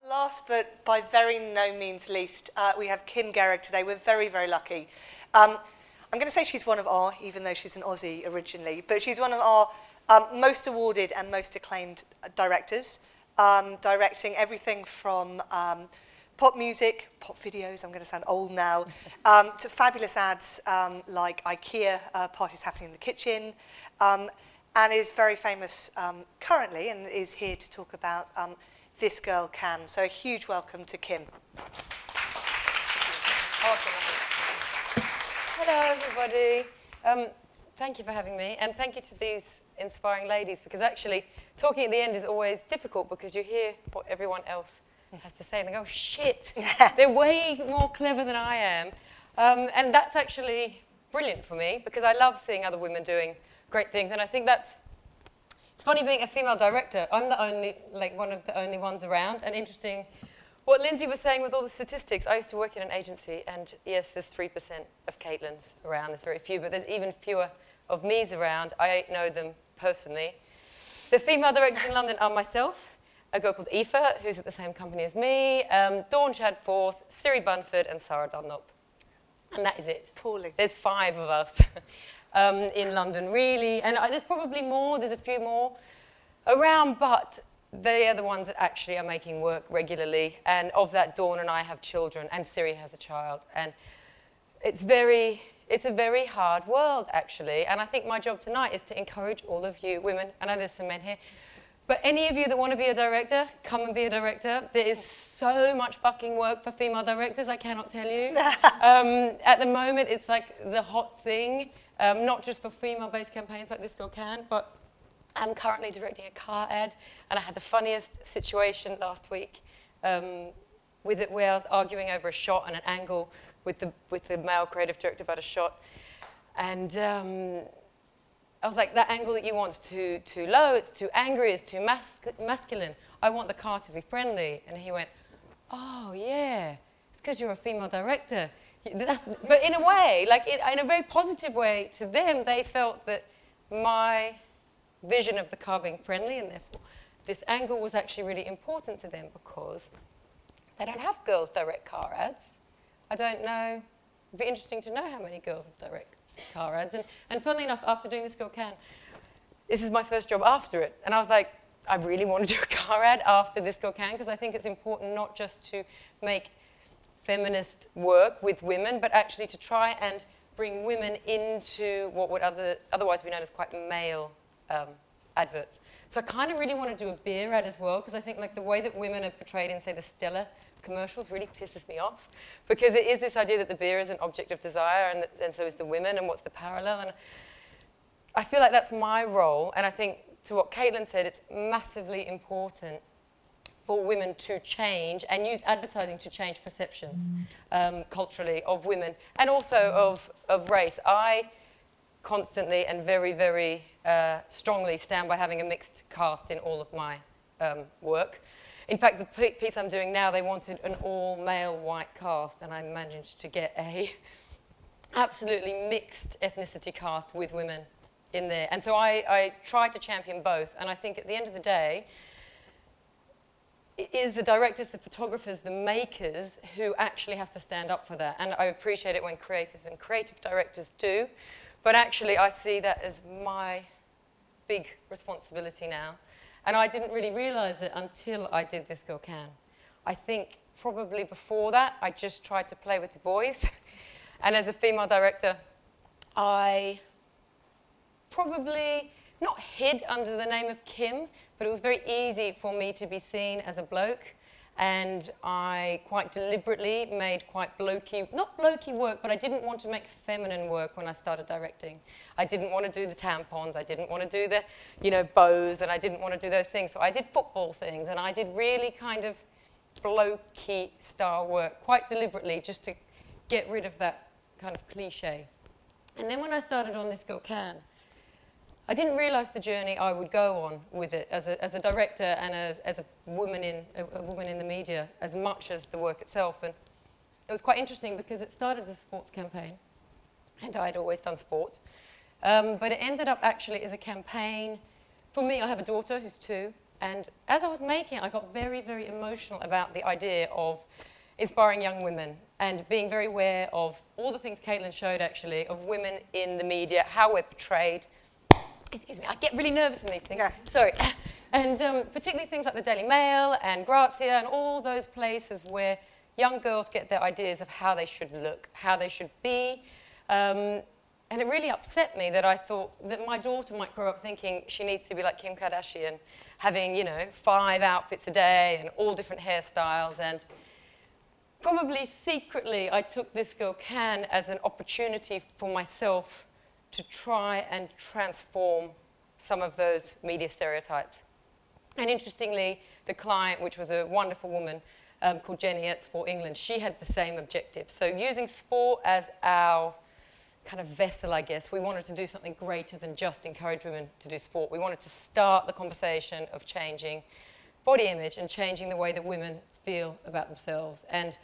Last, but by very no means least, we have Kim Gehrig today. We're very, very lucky. I'm going to say she's one of our, even though she's an Aussie originally, but she's one of our most awarded and most acclaimed directors, directing everything from pop music, pop videos, I'm going to sound old now, to fabulous ads like IKEA, Parties Happening in the Kitchen, and is very famous currently and is here to talk about This Girl Can. So a huge welcome to Kim. Hello, everybody. Thank you for having me, and thank you to these inspiring ladies, because actually talking at the end is always difficult because you hear what everyone else has to say and they go, shit, they're way more clever than I am. And that's actually brilliant for me because I love seeing other women doing great things, and I think it's funny being a female director. I'm the only, one of the only ones around, and interesting what Lindsay was saying with all the statistics. I used to work in an agency, and yes, there's 3% of Caitlin's around. There's very few, but there's even fewer of me's around. I know them personally. The female directors in London are myself, a girl called Aoife, who's at the same company as me, Dawn Chadforth, Siri Bunford, and Sarah Dunlop. And that is it. Appalling. There's 5 of us in London, really. And there's probably more, there's a few more around, but they are the ones that actually are making work regularly. And of that, Dawn and I have children, and Siri has a child. And it's a very hard world, actually. And I think my job tonight is to encourage all of you women. I know there's some men here. But any of you that want to be a director, come and be a director. There is so much fucking work for female directors, I cannot tell you. At the moment, it's like the hot thing, not just for female-based campaigns like This Girl Can, but I'm currently directing a car ad, and I had the funniest situation last week with it where I was arguing over a shot and an angle with the male creative director about a shot. And I was like, that angle that you want is too low, it's too angry, it's too masculine. I want the car to be friendly. And he went, oh, yeah, it's because you're a female director. But in a way, in a very positive way to them, they felt that my vision of the car being friendly, and therefore this angle was actually really important to them because they don't have girls direct car ads. I don't know. It'd be interesting to know how many girls have direct car ads. And funnily enough, after doing This Girl Can, this is my first job after it. And I was like, I really want to do a car ad after This Girl Can, because I think it's important not just to make feminist work with women, but actually to try and bring women into what would otherwise be known as quite male adverts. So I kind of really want to do a beer ad as well, because I think the way that women are portrayed in, say, the Stella commercials really pisses me off, because it is this idea that the beer is an object of desire, and so is the women, and what's the parallel. And I feel like that's my role, and I think to what Caitlin said, it's massively important for women to change and use advertising to change perceptions culturally of women, and also of race. I constantly and very, very strongly stand by having a mixed cast in all of my work. In fact, the piece I'm doing now, they wanted an all-male white cast, and I managed to get a absolutely mixed ethnicity cast with women in there. And so I try to champion both, and I think at the end of the day, it is the directors, the photographers, the makers who actually have to stand up for that. And I appreciate it when creators and creative directors do, but actually I see that as my big responsibility now. And I didn't really realize it until I did This Girl Can. I think probably before that, I just tried to play with the boys. And as a female director, I probably not hid under the name of Kim, but it was very easy for me to be seen as a bloke. And I quite deliberately made quite blokey, not blokey work, but I didn't want to make feminine work when I started directing. I didn't want to do the tampons, I didn't want to do the, bows, and I didn't want to do those things. So I did football things, and I did really kind of blokey style work, quite deliberately, just to get rid of that kind of cliche. And then when I started on This Girl Can, I didn't realize the journey I would go on with it as a director and as a woman in the media, as much as the work itself. And it was quite interesting because it started as a sports campaign, and I'd always done sports. But it ended up actually as a campaign. For me, I have a daughter who's 2, And as I was making it, I got very, very emotional about the idea of inspiring young women and being very aware of all the things Caitlin showed, actually, of women in the media, how we're portrayed. Excuse me, I get really nervous in these things. Yeah. Sorry. And particularly things like the Daily Mail and Grazia and all those places where young girls get their ideas of how they should look, how they should be. And it really upset me that I thought that my daughter might grow up thinking she needs to be like Kim Kardashian, having, you know, 5 outfits a day and all different hairstyles. And probably secretly, I took This Girl Can as an opportunity for myself to try and transform some of those media stereotypes. And interestingly, the client, which was a wonderful woman called Jenny at Sport England, she had the same objective. So using sport as our kind of vessel, I guess, we wanted to do something greater than just encourage women to do sport. We wanted to start the conversation of changing body image and changing the way that women feel about themselves. And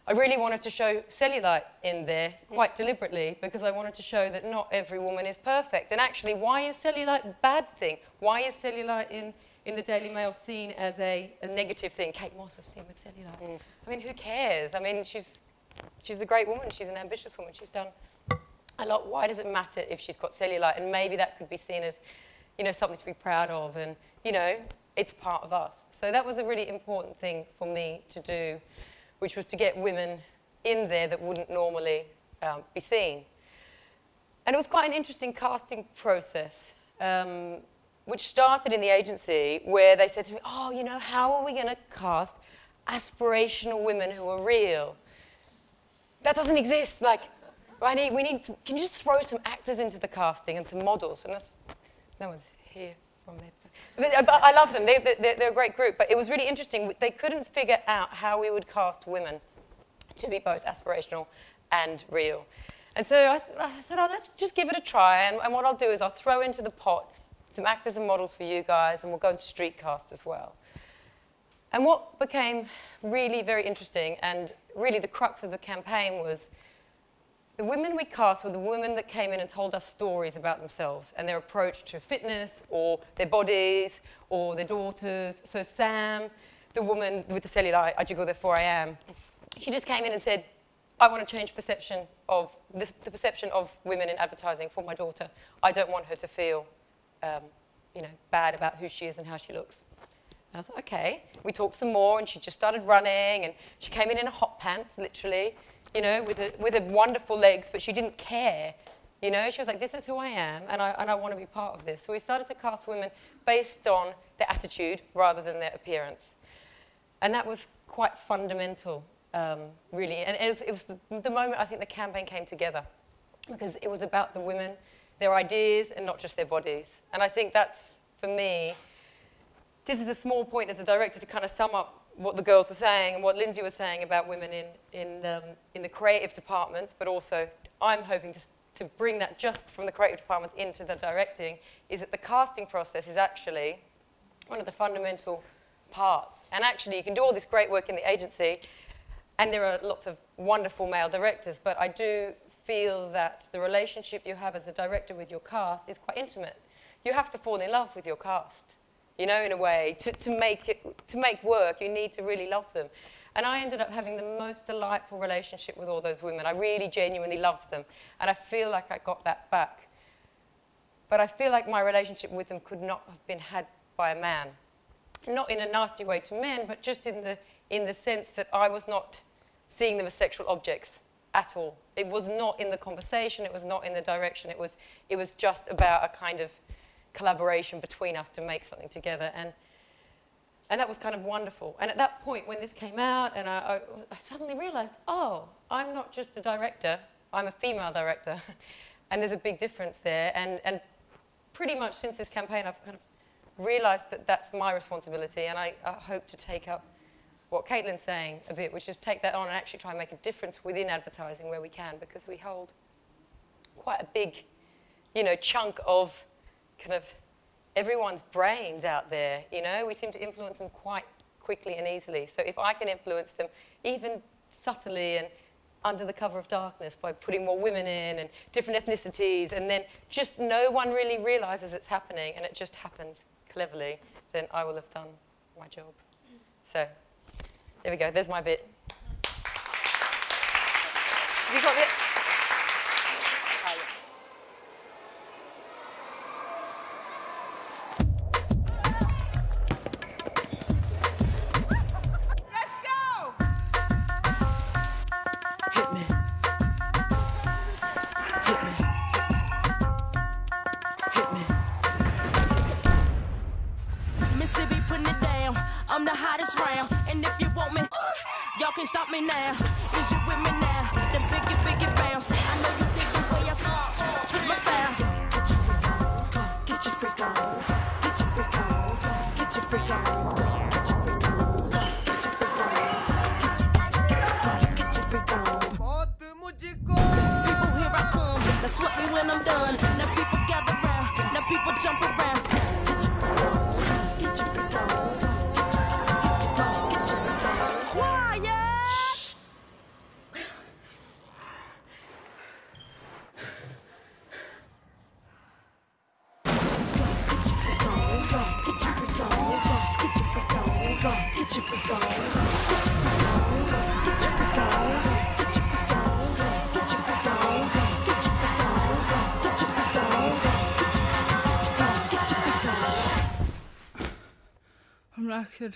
I really wanted to show cellulite in there quite deliberately because I wanted to show that not every woman is perfect. And actually, why is cellulite a bad thing? Why is cellulite in the Daily Mail seen as a negative thing? Kate Moss is seen with cellulite. I mean, who cares? I mean, she's a great woman. She's an ambitious woman. She's done a lot. Why does it matter if she's got cellulite? And maybe that could be seen as, you know, something to be proud of. And, you know, it's part of us. So that was a really important thing for me to do, which was to get women in there that wouldn't normally be seen. And it was quite an interesting casting process, which started in the agency where they said to me, oh, you know, how are we going to cast aspirational women who are real? That doesn't exist. Like, we need to, can you just throw some actors into the casting and some models? And that's, no one's here from there. I love them. They're a great group. But it was really interesting. They couldn't figure out how we would cast women to be both aspirational and real. And so I said, oh, let's just give it a try. And what I'll do is I'll throw into the pot some actors and models for you guys, and we'll go into street cast as well. And what became really very interesting, and really the crux of the campaign, was the women we cast were the women that came in and told us stories about themselves and their approach to fitness or their bodies or their daughters. So Sam, the woman with the cellulite, I jiggle, therefore I am, she just came in and said, I want to change perception of the perception of women in advertising for my daughter. I don't want her to feel you know, bad about who she is and how she looks. And I was like, okay. We talked some more, and she just started running, and she came in a hot pants, literally, you know, with her wonderful legs, but she didn't care. You know, she was like, this is who I am, and I want to be part of this. So we started to cast women based on their attitude rather than their appearance. And that was quite fundamental, really. And it was the moment I think the campaign came together, because it was about the women, their ideas, and not just their bodies. And I think that's, for me, this is a small point as a director to kind of sum up what the girls were saying and what Lindsay was saying about women in the creative departments, but also I'm hoping to bring that just from the creative departments into the directing, is that the casting process is actually one of the fundamental parts. And actually, you can do all this great work in the agency, and there are lots of wonderful male directors, but I do feel that the relationship you have as a director with your cast is quite intimate. You have to fall in love with your cast, you know, in a way. To make work, you need to really love them. And I ended up having the most delightful relationship with all those women. I really genuinely loved them, and I feel like I got that back. But I feel like my relationship with them could not have been had by a man. Not in a nasty way to men, but just in the sense that I was not seeing them as sexual objects at all. It was not in the conversation, it was not in the direction, it was just about a kind of collaboration between us to make something together. And that was kind of wonderful. And at that point, when this came out, and I suddenly realized, oh, I'm not just a director, I'm a female director. And there's a big difference there. And pretty much since this campaign, I've kind of realized that that's my responsibility, and I hope to take up what Caitlin's saying a bit, which is take that on and actually try and make a difference within advertising where we can, because we hold quite a big, you know, chunk of kind of everyone's brains out there, you know. We seem to influence them quite quickly and easily. So if I can influence them, even subtly and under the cover of darkness, by putting more women in and different ethnicities, and then just no one really realizes it's happening, and it just happens cleverly, then I will have done my job. So, there we go, there's my bit. You got it? Let's go! Hit me. Hit me. Hit me. Mississippi putting it down. I'm the hottest round. And if you want me, y'all can't stop me now. Since you with me now, the biggie bounce. I know you dig the way I switch my style. Get your freak on. Get your freak on. Get your freak on. Get your freak on. Get your freak on. Get your freak on. People, here I come. Now sweat me when I'm done. Now people gather round. Now people jump around. Get your freak on. Get your freak on. Get your freak on. Quiet. I'm knackered.